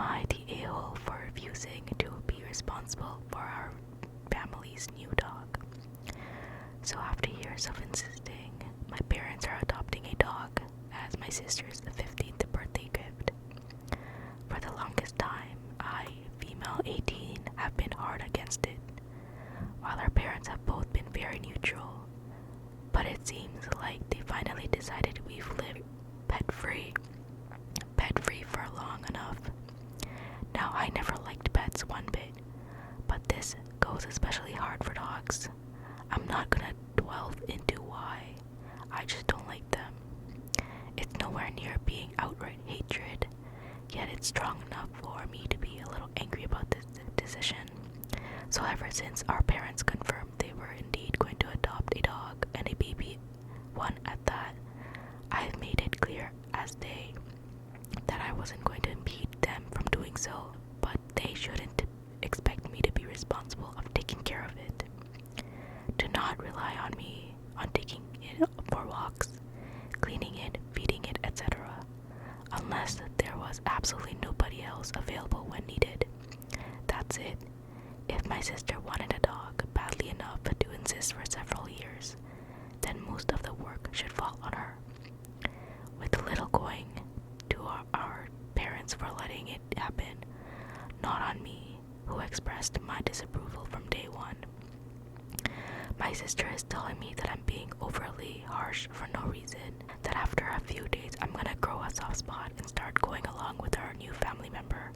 I the a-hole for refusing to be responsible for our family's new dog? So after years of insisting, my parents are adopting a dog as my sister's 15th birthday gift. For the longest time, I, female 18, have been hard against it, while our parents have both been very neutral. But it seems like they finally decided we've lived pet-free for long enough. Now, I never liked pets one bit, but this goes especially hard for dogs. I'm not gonna delve into why, I just don't like them. It's nowhere near being outright hatred, yet it's strong enough for me to be a little angry about this decision. So ever since our parents confirmed they were indeed going to adopt a dog, and a baby one at that, I have made it clear as day that I wasn't going to impede them from doing so, but they shouldn't expect me to be responsible of taking care of it. Do not rely on me on taking it for walks, cleaning it, feeding it, etc., unless there was absolutely nobody else available when needed. That's it. If my sister wanted a dog badly enough to insist for several years, then most of the work should fall on her. With little going to our parents for letting it happen, not on me, who expressed my disapproval from day one. My sister is telling me that I'm being overly harsh for no reason, that after a few days I'm gonna grow a soft spot and start going along with our new family member.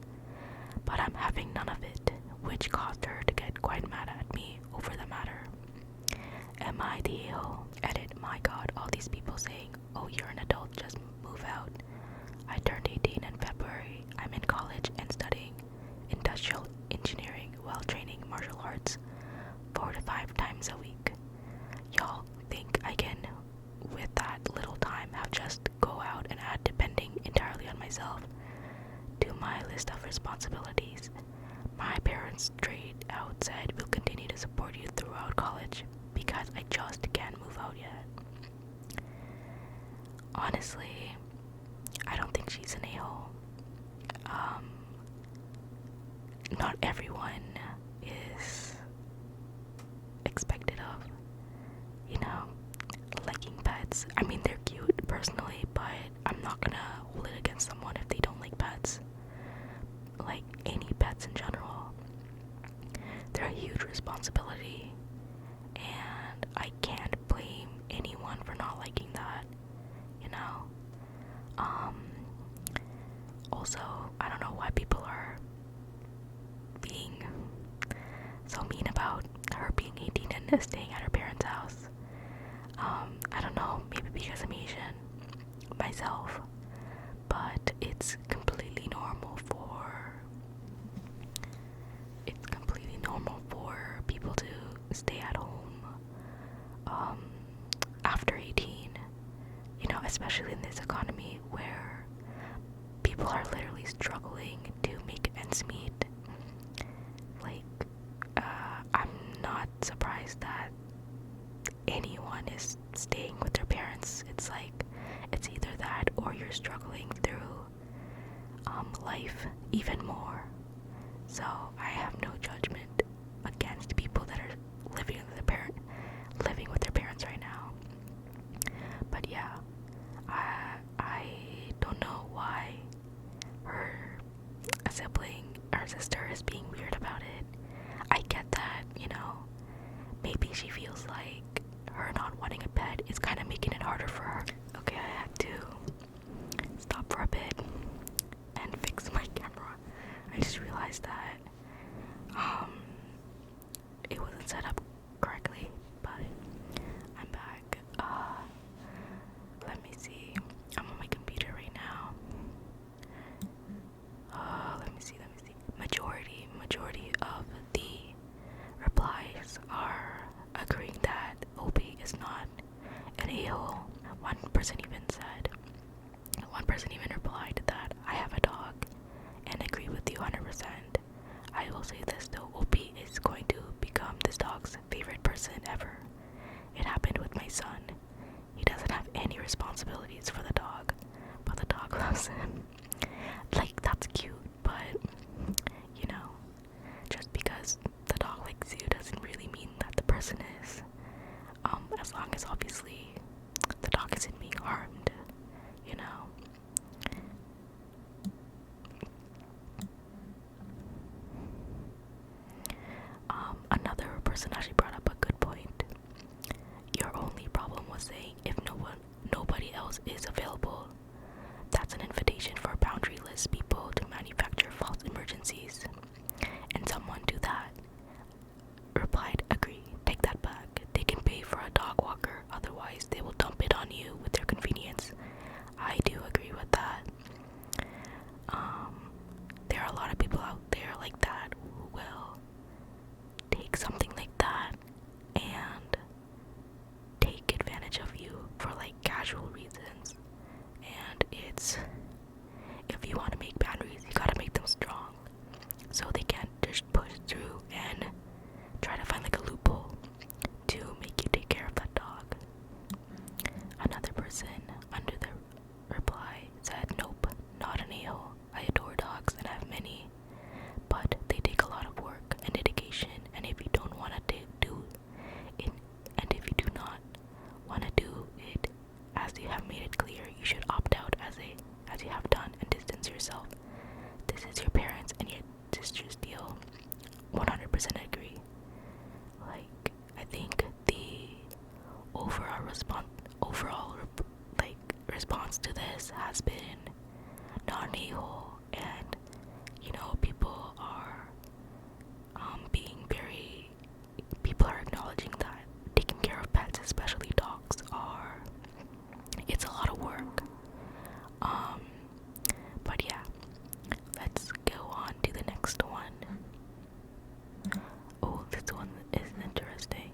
But I'm having none of it, which caused her to get quite mad at me over the matter. Am I the a-hole? Edit, my god, all these people saying, oh, you're an adult, just move out. I turned 18 in February. I'm in college and studying industrial engineering while training martial arts 4 to 5 times a week. Y'all think I can, with that little time, have just go out and add depending entirely on myself to my list of responsibilities? My parents straight out said we'll continue to support you throughout college because I just can't move out yet. Honestly, I don't think she's an a-hole. Not everyone is expected of, liking pets. I mean, they're cute personally, but I'm not gonna hold it against someone if they don't like pets. Like any pets in general, they're a huge responsibility, and I can't blame anyone for not liking that, Also, I don't know why people are being so mean about her being 18 and staying at her parents' house. I don't know, maybe because I'm Asian myself, but it's completely normal for people to stay at home after 18, especially in this economy where people are literally struggling to make ends meet. I'm not surprised that anyone is staying with their parents. It's like, it's either that or you're struggling through life even more. So I have no judgment against people that are living with their parents right now. But yeah, I don't know why her sister is being weird about it. I get that, maybe she feels like her not wanting a pet is kind of making it harder for her. Okay, I had to stop for a bit and fix my camera. I just realized that it wasn't set up correctly, but I'm back. Let me see. I'm on my computer right now. Let me see. Majority of the replies are agreeing that OP is not an a-hole. One person even replied that I have a dog and agree with you 100%. I will say this though, OP is going to become this dog's favorite person ever. It happened with my son. He doesn't have any responsibilities for the dog, but the dog loves him. Like, that's cute, but person actually brought up a good point. Your only problem was saying if nobody else is available. That's an invitation for boundaryless people to manufacture false emergencies. And someone to that replied, agree, take that back. They can pay for a dog walker, otherwise they will dump it on you with their convenience. I do agree with that. There are a lot of people out there like that who will take something like that and take advantage of you for like casual reasons. And it's, if you want to make boundaries, you gotta make them strong. So they can't just push through and try to find like a loophole to make you take care of that dog. Another person under the reply said, nope, not an a-hole. I adore dogs and I have many, but they take a lot of work and dedication, and if you don't want to do it, and if you do not want to do it as you have made it clear, you should opt out as you have done and distance yourself. This is your parents and your sister's deal. 100% agree. Like, I think the overall response to this has been not an a-hole, and people are people are acknowledging that taking care of pets, especially dogs, it's a lot of work. But yeah, let's go on to the next one. Oh, this one is interesting.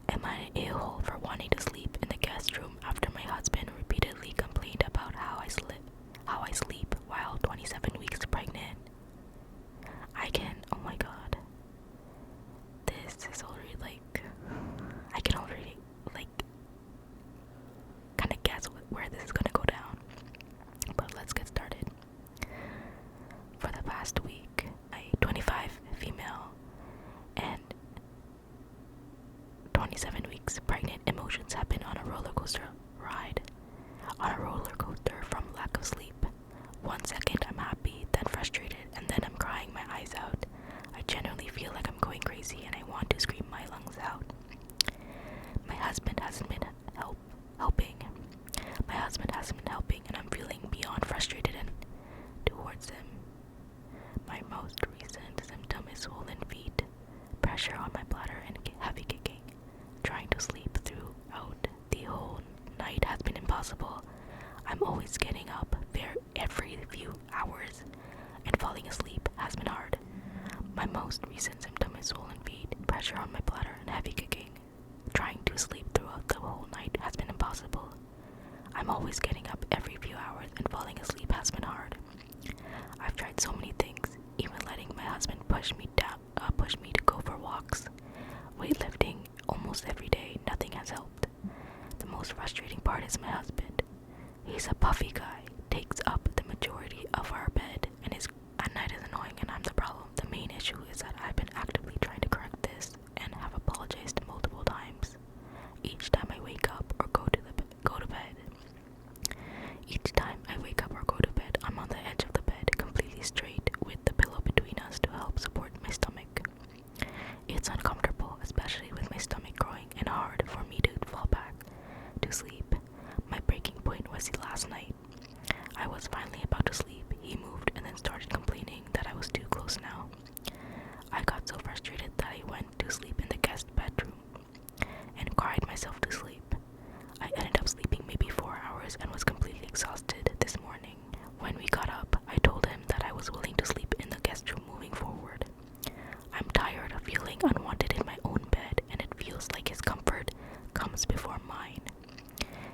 Am I an a-hole for wanting to sleep in the guest room after my husband repeatedly complained about how I sleep while 27 weeks pregnant? Oh my god. This is already I can already kind of guess where this is gonna go down. But let's get started. For the past week, my 25 female and 27 weeks pregnant emotions have been on a roller coaster ride. On a roller coaster from lack of sleep. 1 second I'm happy, then frustrated, and then I'm crying my eyes out. I genuinely feel like I'm going crazy and I want to scream my lungs out. My husband hasn't been helping. My husband hasn't been helping, and I'm feeling beyond frustrated and towards him. My most recent symptom is swollen feet, pressure on my bladder, and heavy kicking. Trying to sleep throughout the whole night has been impossible. I'm always getting up there every few hours, and falling asleep has been hard. My most recent symptom is swollen feet, pressure on my bladder, and heavy kicking. Trying to sleep throughout the whole night has been impossible. I'm always getting up every few hours, and falling asleep has been hard. I've tried so many things, even letting my husband push me to go for walks. Weightlifting almost every day, nothing has helped. The most frustrating part is my husband. He's a puffy guy, takes up the majority of our bed, and at night is annoying, and I'm the problem. The main issue is that I've been actively trying to correct this and have apologized multiple times. Each time I wake up or go to bed. Each time I wake up or go to bed, I'm on the edge of the bed, completely straight, with the pillow between us to help support my stomach. It's uncomfortable, especially with my stomach growing, and hard for me to fall back to sleep. My breaking point was last night. I was finally about to sleep. He moved and then started complaining that I was too close now. I got so frustrated that I went to sleep in the guest bedroom and cried myself to sleep. I ended up sleeping maybe 4 hours and was completely exhausted this morning. When we got up, I told him that I was willing to sleep in the guest room moving forward. I'm tired of feeling unwanted in my own bed, and it feels like his comfort comes before mine.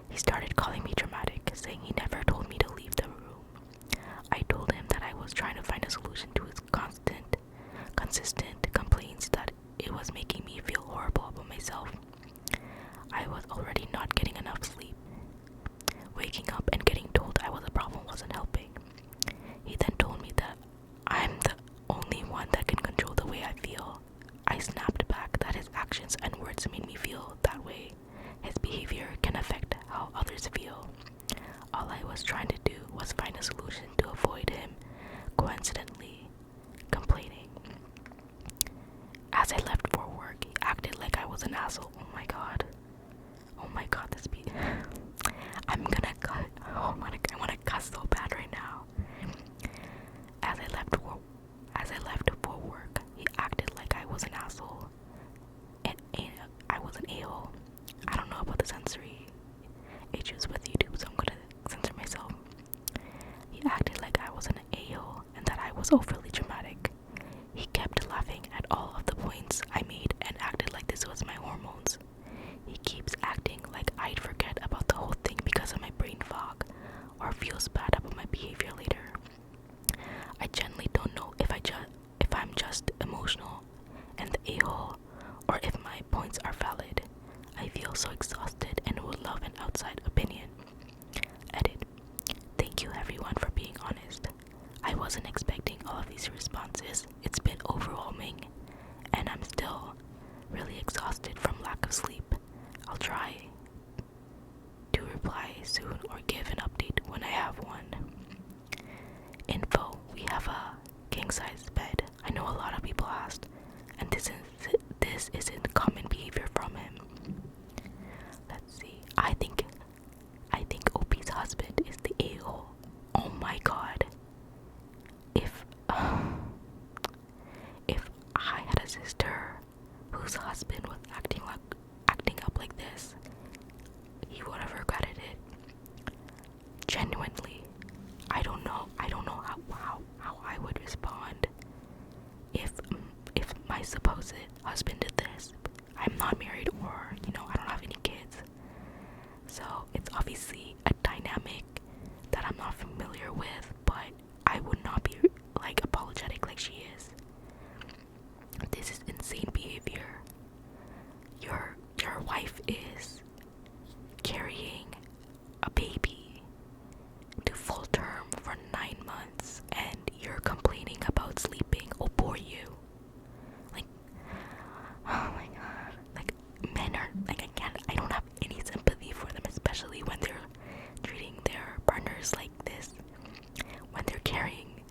He started calling me dramatic, saying he never told me to leave the room. I told him that I was trying to find a solution to his consistent complaints, that it was making me feel horrible about myself. I was already not getting enough sleep. Waking up and getting told I was a problem wasn't helping. He then told me that I'm the only one that can control the way I feel. I snapped back that his actions and words made me feel that way. His behavior can affect how others feel. All I was trying to do was find a solution to avoid him coincidentally complaining. was overly dramatic. He kept laughing at all of the points I made and acted like this was my hormones. He keeps acting like I'd forget about the whole thing because of my brain fog, or feels bad about my behavior later. I genuinely don't know if I'm just emotional and the a-hole, or if my points are valid. I feel so exhausted and would love an outside opinion. Edit. Thank you everyone for being honest. I wasn't expecting all of these responses. It's been overwhelming, and I'm still really exhausted from lack of sleep. I'll try to reply soon or give an update when I have one. Info: we have a king-size bed. I know a lot of people asked, and this isn't common behavior from him. Let's see. I think OP's husband is the a-hole. Oh my god. If I had a sister whose husband was acting up like this, he would have regretted it. Genuinely, I don't know how I would respond if my supposed husband did this. I'm not married, or I don't have any kids, so it's obviously a dynamic that I'm not familiar with, but I would not be like apologetic like she is. This is insane behavior. Your wife is carrying a baby to full term for 9 months, and you're complaining about sleeping. Oh, poor you. Like, oh my god. Like, men are like, I don't have any sympathy for them, especially when they're treating their partners like this, when they're carrying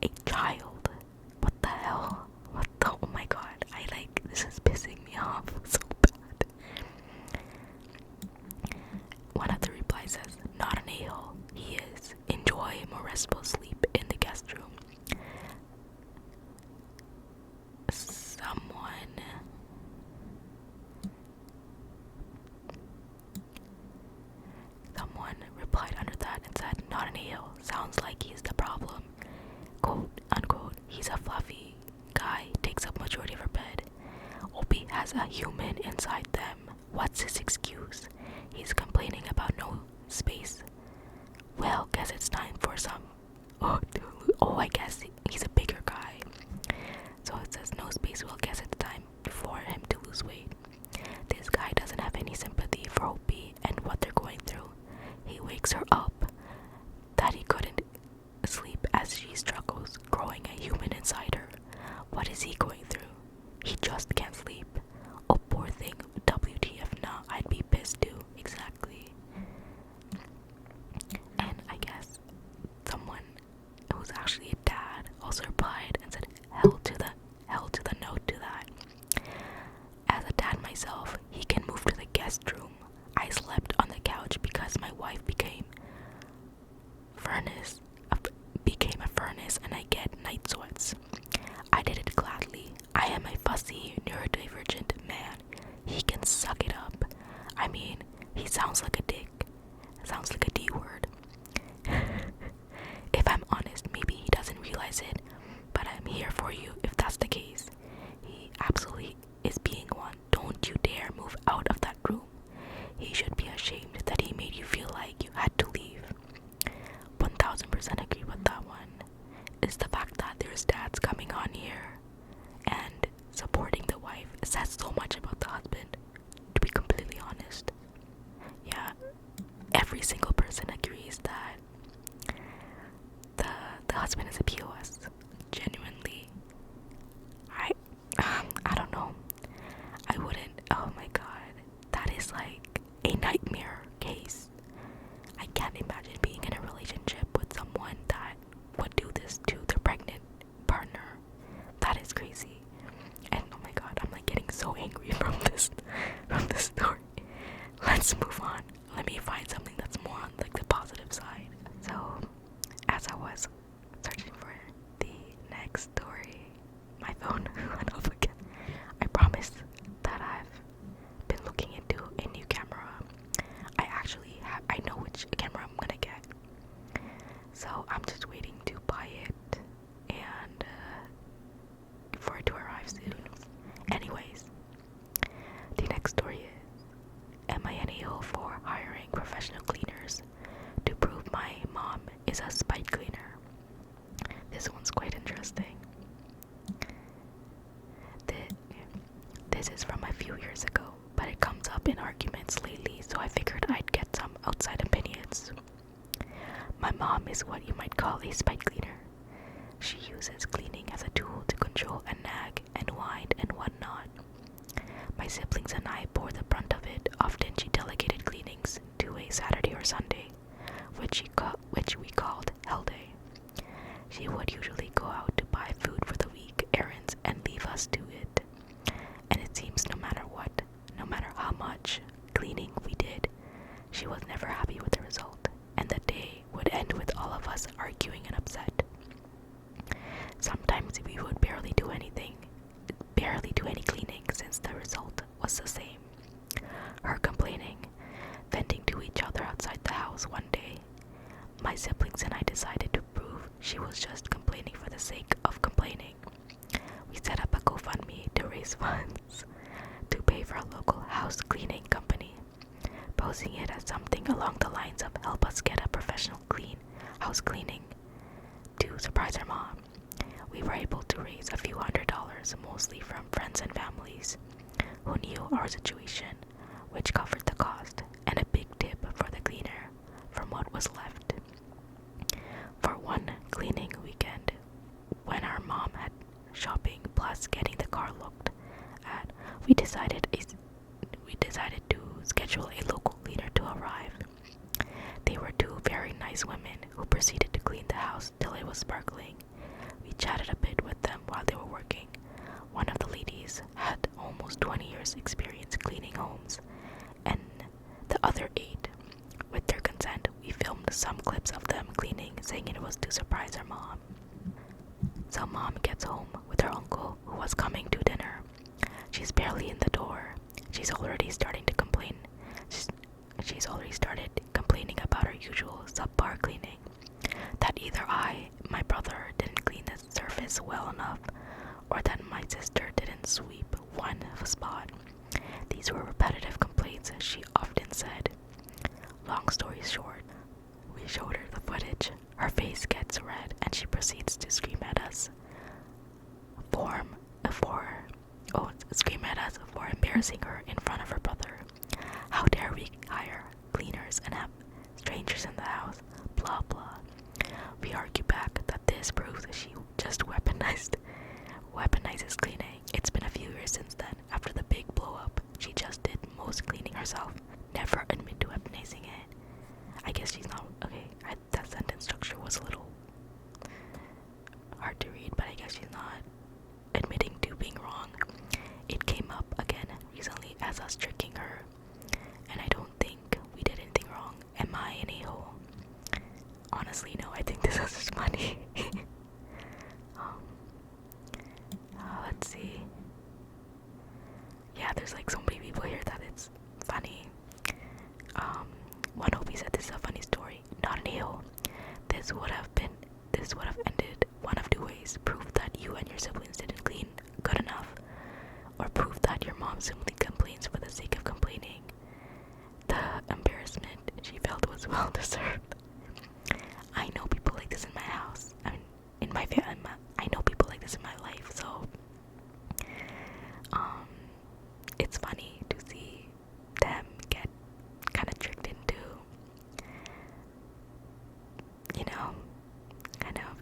a child. What the hell? Oh my god. This is pissing me off so bad. One of the replies says, not an a-hole. He is. Enjoy more restful sleep in the guest room. Someone replied under that and said, not an a-hole. Sounds like he's the problem. Quote, unquote. He's a fluffy guy, takes up majority of her bed. Opie has a human inside them. What's his excuse? He's complaining about no space. Well, guess it's time for some. I guess he's a bigger guy. So it says no space. Well, guess it's time for him to lose weight. This guy doesn't have any sympathy for Opie and what they're going through. He wakes her up that he couldn't sleep as she struggles growing a human inside her. What is he going through? He just can't sleep. Oh, poor thing. WTF now. I'd be pissed too. Exactly. And I guess someone who's actually a dad also replied and said, hell to the note to that. As a dad myself, he can move to the guest room. I slept on the couch because my wife became a furnace and I get night sweats. I did it gladly. I am a fussy, neurodivergent man. He can suck it up. I mean, he sounds like a dick. Sounds like a D word. If I'm honest, maybe he doesn't realize it, but I'm here for you if that's the case. He absolutely is being one. Don't you dare move out of that room. He should be ashamed that he made you feel like you had to leave. 1000% agree with that one. It's the fact that there's dads coming on here and supporting the wife. It says so much about the husband, to be completely honest. Yeah, every single person agrees that the husband is a POS. Genuinely. I don't know. I wouldn't. Oh my god. That is like a nightmare case. I can't imagine being in a relationship with someone that would do this to their pregnant partner. That is crazy. And oh my god, I'm like getting so angry from this story. Let's move on. Let me find something that's more on like the positive side. So, as I was searching for the next story, my phone went off again. I promise that I've been looking into a new camera. I know which camera I'm gonna get. So I'm just waiting to buy it. is a spite cleaner. This one's quite interesting. This is from a few years ago, but it comes up in arguments lately, so I figured I'd get some outside opinions. My mom is what you might call a spite cleaner. She uses cleaning as a tool to control and nag and whine and whatnot. My siblings and I bore the brunt of it. Often she delegated cleanings to a Saturday or Sunday, which we called Hell Day. She would usually go out to buy food for the week, errands, and leave us to it. And it seems no matter what, no matter how much cleaning we did, she was never happy with the result, and the day would end with all of us arguing and upset. Sometimes we would barely do any cleaning since the result was the same. Her complaining, venting to each other outside the house one day. My siblings and I decided to prove she was just complaining for the sake of complaining. We set up a GoFundMe to raise funds to pay for a local house cleaning company, posing it as something along the lines of help us get a professional house cleaning to surprise her mom. We were able to raise a few $100s, mostly from friends and families who knew our situation, which covered the cost, and a big tip for the cleaner from what was left. For one cleaning weekend, when our mom had shopping plus getting the car looked at, we decided to schedule a local cleaner to arrive. They were two very nice women who proceeded to clean the house till it was sparkling. We chatted a bit with them while they were working. One of the ladies had almost 20 years experience cleaning homes, and the other 8. With their consent, we filmed some clips of them cleaning, saying it was to surprise her mom. So mom gets home with her uncle, who was coming to dinner. She's barely in the door. She's already started complaining about her usual subpar cleaning. That either my brother, didn't clean the surface well enough, or that my sister didn't sweep one spot. These were repetitive complaints, she often said. Long story short, we showed her the footage. Her face gets red and she proceeds to scream at us for embarrassing her in front of her brother. How dare we hire cleaners and have strangers in the house? Blah blah. We argue back that this proves she just weaponizes cleaning. It's been a few years since then. After the big blow up, she just did most cleaning herself. Never admit to weaponizing it. I guess she's not okay. That sentence structure was a little hard to read, but I guess she's not admitting to being wrong. It came up again recently as us tricking her, and I don't think we did anything wrong. Am I an a-hole? Honestly, no. I think this is just funny. Let's see. Yeah, there's like so many people here that it's funny. One Opie said this is a funny story. Not an a-hole. This would have ended one of 2 ways. Proof that you and your siblings didn't clean good enough, or proof that your mom simply complains for the sake of complaining. The embarrassment she felt was well deserved. I know people like this in my house. I mean, in my family. I know people like this in my life, so it's funny to see them get kind of tricked into, kind of,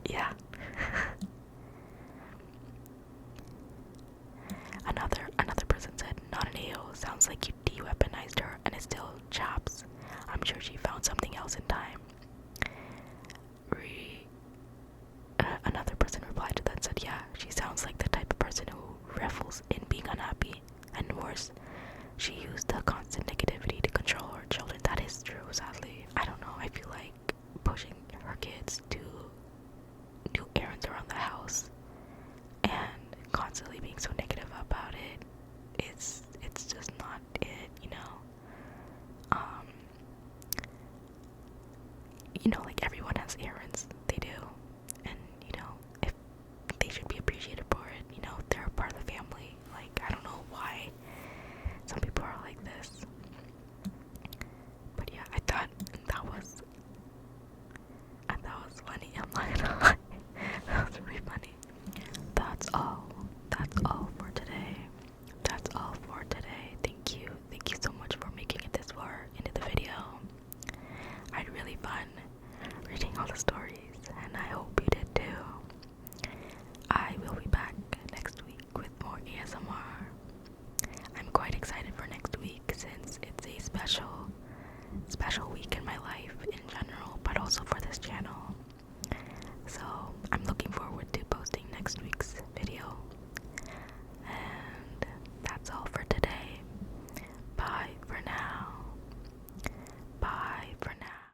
yeah. Another person said, not an AO, sounds like you de-weaponized her and it still chops. I'm sure she found something else in time. Another person replied to that and said, yeah, she sounds like the type of person who revels in being unhappy, and worse, she used the constant negativity to control her children. That is true, sadly. I don't know, I feel like pushing her kids to do errands around the house and constantly being so negative about it, it's just not it, like everyone has errands they do, and if they should be appreciated for it, they're a part of the family. Like, I don't know why some people are like this, but yeah, I thought that was the stories.